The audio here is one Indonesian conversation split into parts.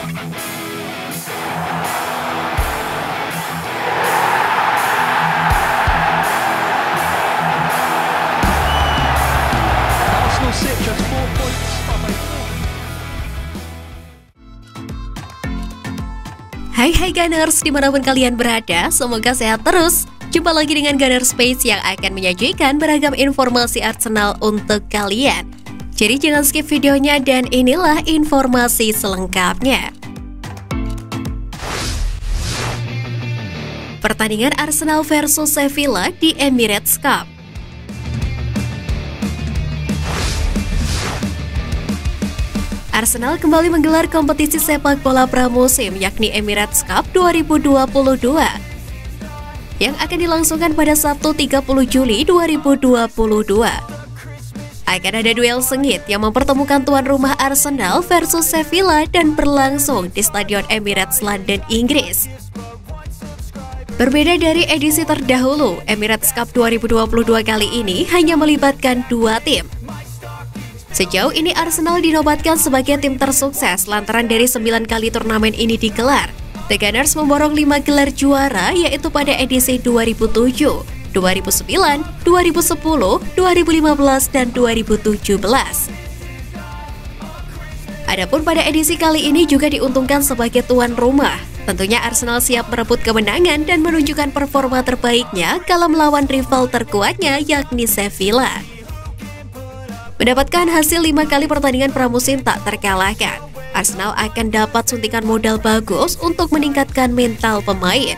Arsenal sit just 4 points behind. Hai Gunners, dimanapun kalian berada, semoga sehat terus. Jumpa lagi dengan Gunner Space yang akan menyajikan beragam informasi Arsenal untuk kalian. Jadi jangan skip videonya dan inilah informasi selengkapnya. Pertandingan Arsenal versus Sevilla di Emirates Cup. Arsenal kembali menggelar kompetisi sepak bola pramusim yakni Emirates Cup 2022 yang akan dilangsungkan pada Sabtu 30 Juli 2022. Akan ada duel sengit yang mempertemukan tuan rumah Arsenal versus Sevilla dan berlangsung di Stadion Emirates London, Inggris. Berbeda dari edisi terdahulu, Emirates Cup 2022 kali ini hanya melibatkan dua tim. Sejauh ini Arsenal dinobatkan sebagai tim tersukses lantaran dari 9 kali turnamen ini digelar. The Gunners memborong 5 gelar juara yaitu pada edisi 2007, 2009, 2010, 2015, dan 2017. Adapun pada edisi kali ini juga diuntungkan sebagai tuan rumah. Tentunya Arsenal siap merebut kemenangan dan menunjukkan performa terbaiknya kala melawan rival terkuatnya yakni Sevilla. Mendapatkan hasil 5 kali pertandingan pramusim tak terkalahkan, Arsenal akan dapat suntikan modal bagus untuk meningkatkan mental pemain.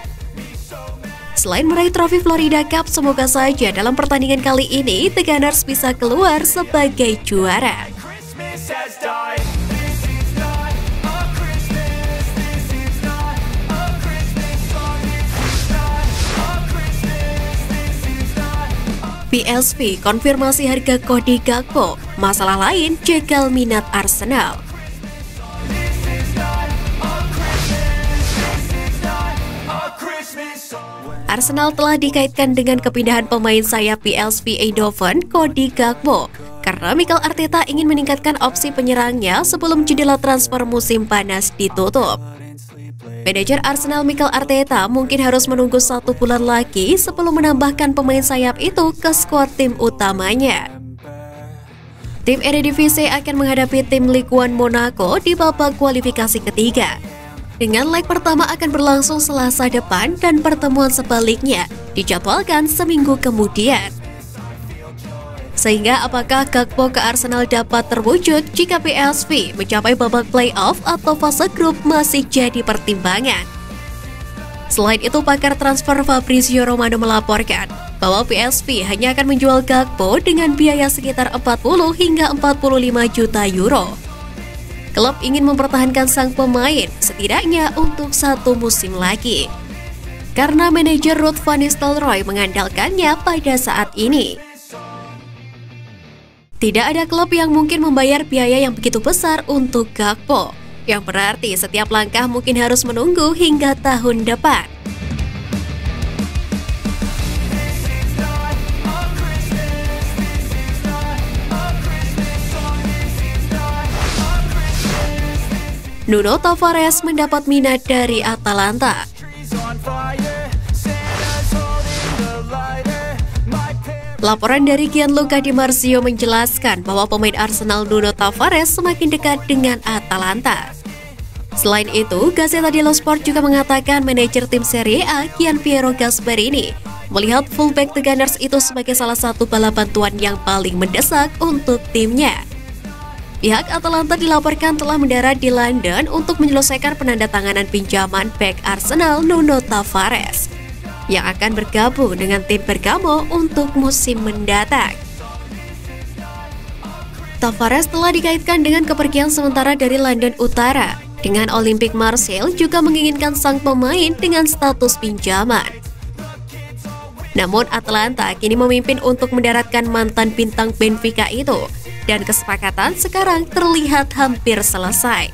Selain meraih trofi Florida Cup, semoga saja dalam pertandingan kali ini The Gunners bisa keluar sebagai juara. PSV konfirmasi harga Cody Gakpo, masalah lain jegal minat Arsenal. Arsenal telah dikaitkan dengan kepindahan pemain sayap PSV Eindhoven, Cody Gakpo, karena Mikel Arteta ingin meningkatkan opsi penyerangnya sebelum jendela transfer musim panas ditutup. Manajer Arsenal Mikel Arteta mungkin harus menunggu 1 bulan lagi sebelum menambahkan pemain sayap itu ke skuad tim utamanya. Tim Eredivisie akan menghadapi tim Ligue 1 Monaco di babak kualifikasi ketiga. Dengan leg pertama akan berlangsung Selasa depan dan pertemuan sebaliknya dijadwalkan seminggu kemudian. Sehingga apakah Gakpo ke Arsenal dapat terwujud jika PSV mencapai babak playoff atau fase grup masih jadi pertimbangan. Selain itu, pakar transfer Fabrizio Romano melaporkan bahwa PSV hanya akan menjual Gakpo dengan biaya sekitar 40 hingga 45 juta euro. Klub ingin mempertahankan sang pemain setidaknya untuk 1 musim lagi, karena manajer Ruud van Nistelrooy mengandalkannya pada saat ini. Tidak ada klub yang mungkin membayar biaya yang begitu besar untuk Gakpo, yang berarti setiap langkah mungkin harus menunggu hingga tahun depan. Nuno Tavares mendapat minat dari Atalanta. Laporan dari Gianluca Di Marzio menjelaskan bahwa pemain Arsenal Nuno Tavares semakin dekat dengan Atalanta. Selain itu, Gazzetta dello Sport juga mengatakan manajer tim Serie A Gianpiero Gasperini melihat fullback The Gunners itu sebagai salah satu balapan tuan yang paling mendesak untuk timnya. Pihak Atalanta dilaporkan telah mendarat di London untuk menyelesaikan penandatanganan pinjaman bek Arsenal Nuno Tavares yang akan bergabung dengan tim Bergamo untuk musim mendatang. Tavares telah dikaitkan dengan kepergian sementara dari London Utara, dengan Olympique Marseille juga menginginkan sang pemain dengan status pinjaman. Namun Atalanta kini memimpin untuk mendaratkan mantan bintang Benfica itu, dan kesepakatan sekarang terlihat hampir selesai.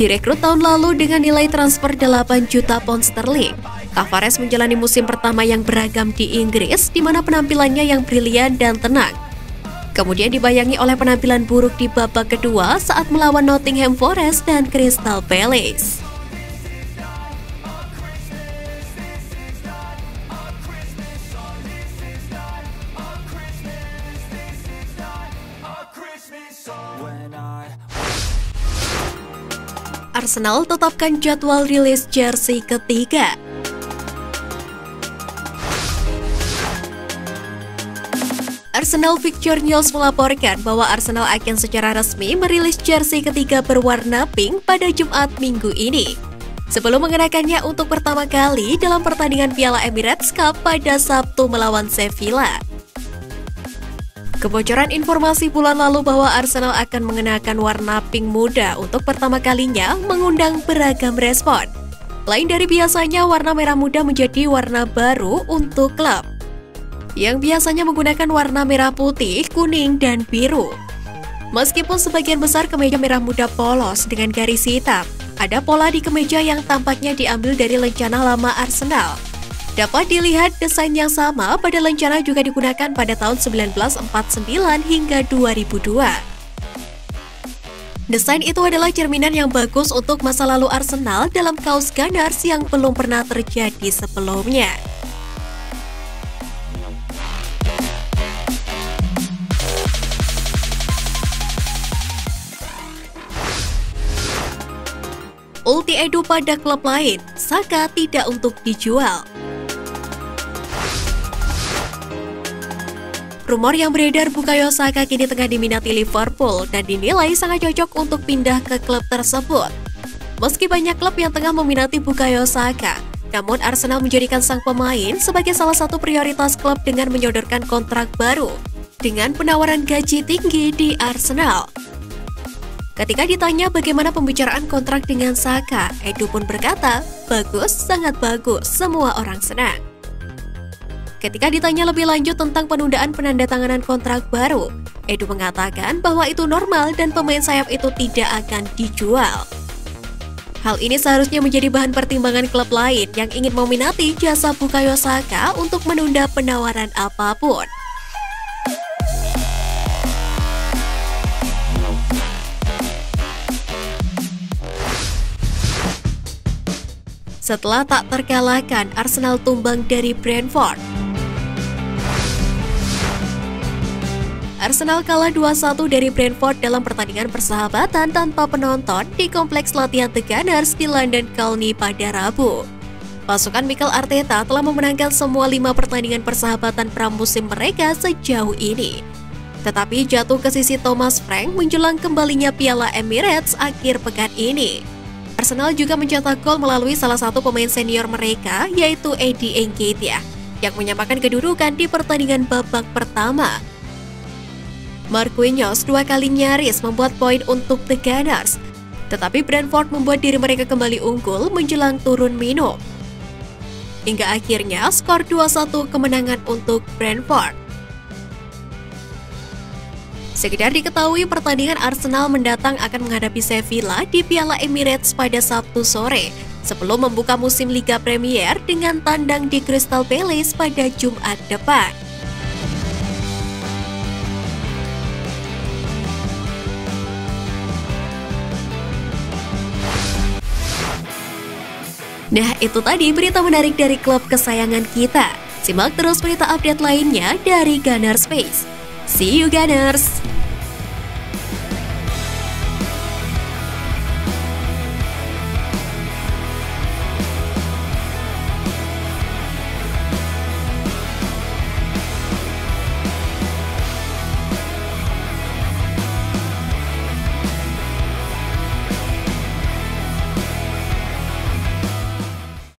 Direkrut tahun lalu dengan nilai transfer 8 juta pound sterling, Tavares menjalani musim pertama yang beragam di Inggris, di mana penampilannya yang brilian dan tenang. Kemudian dibayangi oleh penampilan buruk di babak kedua saat melawan Nottingham Forest dan Crystal Palace. Arsenal tetapkan jadwal rilis jersey ketiga. Arsenal Picture News melaporkan bahwa Arsenal akan secara resmi merilis jersey ketiga berwarna pink pada Jumat minggu ini, sebelum mengenakannya untuk pertama kali dalam pertandingan Piala Emirates Cup pada Sabtu melawan Sevilla. Kebocoran informasi bulan lalu bahwa Arsenal akan mengenakan warna pink muda untuk pertama kalinya mengundang beragam respon. Lain dari biasanya, warna merah muda menjadi warna baru untuk klub, yang biasanya menggunakan warna merah putih, kuning, dan biru. Meskipun sebagian besar kemeja merah muda polos dengan garis hitam, ada pola di kemeja yang tampaknya diambil dari lencana lama Arsenal. Dapat dilihat desain yang sama pada lencana juga digunakan pada tahun 1949 hingga 2002. Desain itu adalah cerminan yang bagus untuk masa lalu Arsenal dalam kaos Gunners yang belum pernah terjadi sebelumnya. Ulti Edu pada klub lain, Saka tidak untuk dijual. Rumor yang beredar Bukayo Saka kini tengah diminati Liverpool dan dinilai sangat cocok untuk pindah ke klub tersebut. Meski banyak klub yang tengah meminati Bukayo Saka, namun Arsenal menjadikan sang pemain sebagai salah satu prioritas klub dengan menyodorkan kontrak baru dengan penawaran gaji tinggi di Arsenal. Ketika ditanya bagaimana pembicaraan kontrak dengan Saka, Edu pun berkata, "Bagus, sangat bagus, semua orang senang." Ketika ditanya lebih lanjut tentang penundaan penandatanganan kontrak baru, Edu mengatakan bahwa itu normal dan pemain sayap itu tidak akan dijual. Hal ini seharusnya menjadi bahan pertimbangan klub lain yang ingin meminati jasa Bukayo Saka untuk menunda penawaran apapun. Setelah tak terkalahkan, Arsenal tumbang dari Brentford. Arsenal kalah 2-1 dari Brentford dalam pertandingan persahabatan tanpa penonton di kompleks latihan The Gunners di London Colney pada Rabu. Pasukan Mikel Arteta telah memenangkan semua 5 pertandingan persahabatan pramusim mereka sejauh ini. Tetapi jatuh ke sisi Thomas Frank menjelang kembalinya Piala Emirates akhir pekan ini. Arsenal juga mencetak gol melalui salah satu pemain senior mereka, yaitu Eddie Nketiah, yang menyamakan kedudukan di pertandingan babak pertama. Marquinhos 2 kali nyaris membuat poin untuk The Gunners, tetapi Brentford membuat diri mereka kembali unggul menjelang turun minum. Hingga akhirnya skor 2-1 kemenangan untuk Brentford. Sekedar diketahui, pertandingan Arsenal mendatang akan menghadapi Sevilla di Piala Emirates pada Sabtu sore, sebelum membuka musim Liga Premier dengan tandang di Crystal Palace pada Jumat depan. Nah, itu tadi berita menarik dari klub kesayangan kita. Simak terus berita update lainnya dari Gunners Space. See you Gunners!